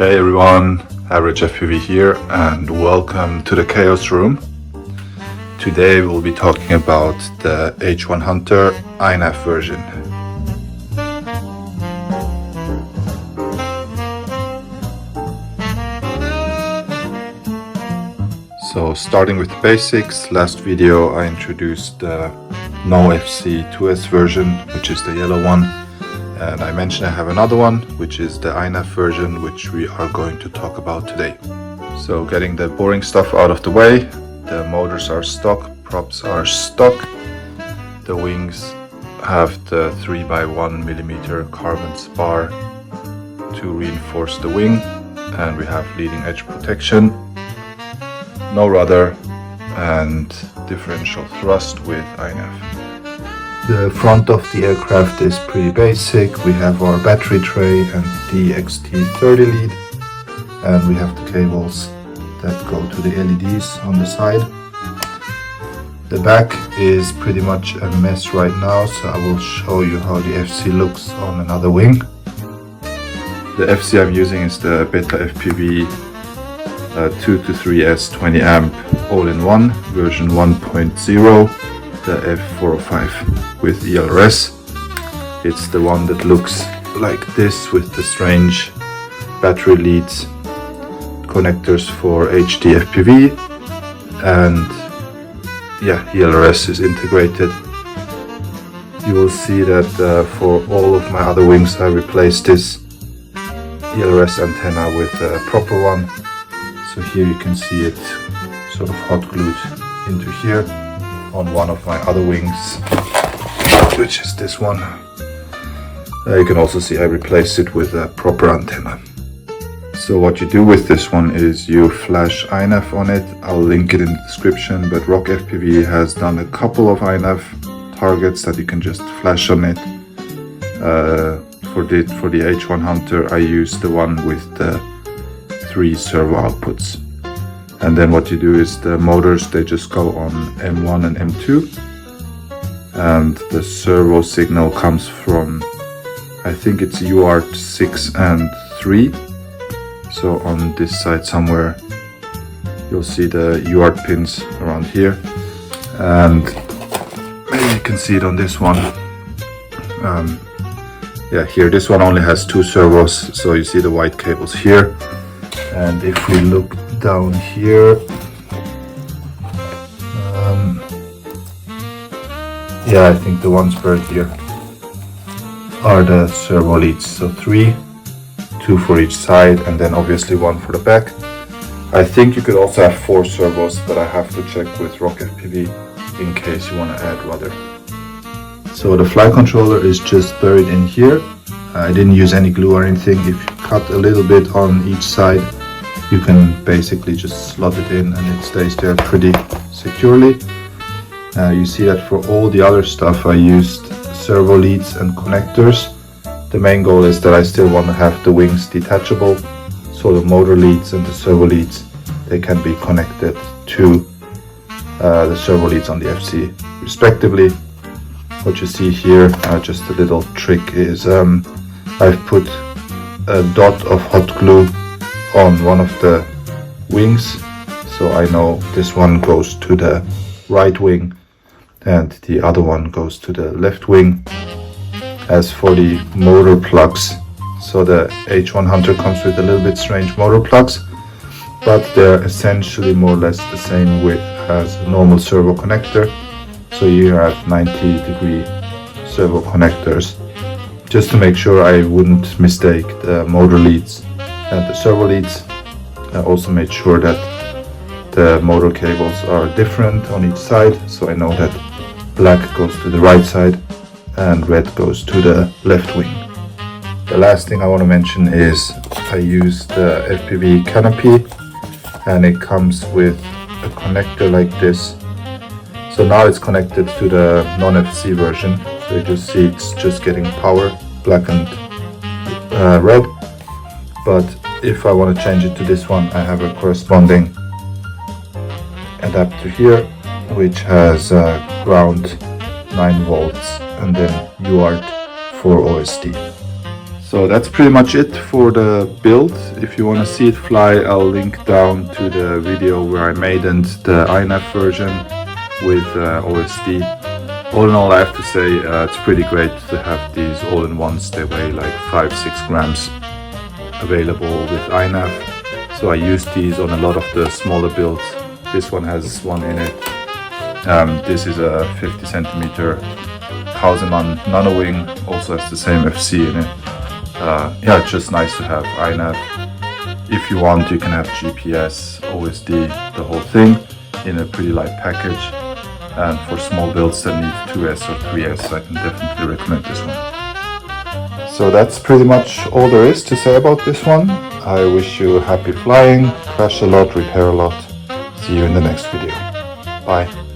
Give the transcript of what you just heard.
Hey everyone, Average FPV here and welcome to the Chaos Room. Today we'll be talking about the H1 Hunter INAV version. So starting with the basics, last video I introduced the No FC 2S version, which is the yellow one. And I mentioned I have another one, which is the INAV version, which we are going to talk about today. So getting the boring stuff out of the way, the motors are stock, props are stock. The wings have the 3x1mm carbon spar to reinforce the wing, and we have leading edge protection, no rudder, and differential thrust with INAV. The front of the aircraft is pretty basic. We have our battery tray and the XT30 lead, and we have the cables that go to the LEDs on the side. The back is pretty much a mess right now, so I will show you how the FC looks on another wing. The FC I'm using is the Beta FPV 2 to 3S 20 amp all-in-one version 1.0. The F405 with ELRS. It's the one that looks like this with the strange battery leads, connectors for HD FPV, and yeah, ELRS is integrated. You will see that for all of my other wings I replaced this ELRS antenna with a proper one. So here you can see it sort of hot glued into here on one of my other wings, which is this one. You can also see I replaced it with a proper antenna. So what you do with this one is you flash INAV on it. I'll link it in the description, but Rock FPV has done a couple of INAV targets that you can just flash on it. For the H1 Hunter I used the one with the 3 servo outputs. And then what you do is the motors, they just go on M1 and M2, and the servo signal comes from, I think it's UART 6 and 3. So on this side somewhere you'll see the UART pins around here, and maybe you can see it on this one. Yeah, here this one only has 2 servos, so you see the white cables here. And if we look down here, yeah, I think the ones buried here are the servo leads, so 3, 2 for each side, and then obviously 1 for the back. I think you could also have 4 servos, but I have to check with Rock FPV in case you want to add rudder. So the flight controller is just buried in here. I didn't use any glue or anything. If you cut a little bit on each side, you can basically just slot it in and it stays there pretty securely. You see that for all the other stuff I used servo leads and connectors. The main goal is that I still want to have the wings detachable, so the motor leads and the servo leads, they can be connected to the servo leads on the FC respectively. What you see here, just a little trick, is I've put a dot of hot glue on one of the wings, so I know this one goes to the right wing and the other one goes to the left wing. As for the motor plugs, so the H1 Hunter comes with a little bit strange motor plugs, but they're essentially more or less the same width as a normal servo connector. So you have 90-degree servo connectors, just to make sure I wouldn't mistake the motor leads and the servo leads. I also made sure that the motor cables are different on each side, so I know that black goes to the right side and red goes to the left wing. The last thing I want to mention is I used the FPV Canopy, and it comes with a connector like this. So now it's connected to the non-FC version, so you just see it's just getting power, black and red. But if I want to change it to this one, I have a corresponding adapter here, which has ground 9 volts and then UART for OSD. So that's pretty much it for the build. If you want to see it fly, I'll link down to the video where I made and the INAV version with OSD. All in all, I have to say it's pretty great to have these all-in-ones. They weigh like 5-6 grams, available with INAV. So I use these on a lot of the smaller builds. This one has one in it. This is a 50 centimeter Hausemann Nano Wing, also has the same FC in it. Yeah, it's just nice to have INAV. If you want, you can have GPS, OSD, the whole thing in a pretty light package. And for small builds that need 2S or 3S, I can definitely recommend this one. So that's pretty much all there is to say about this one. I wish you happy flying, crash a lot, repair a lot. See you in the next video. Bye.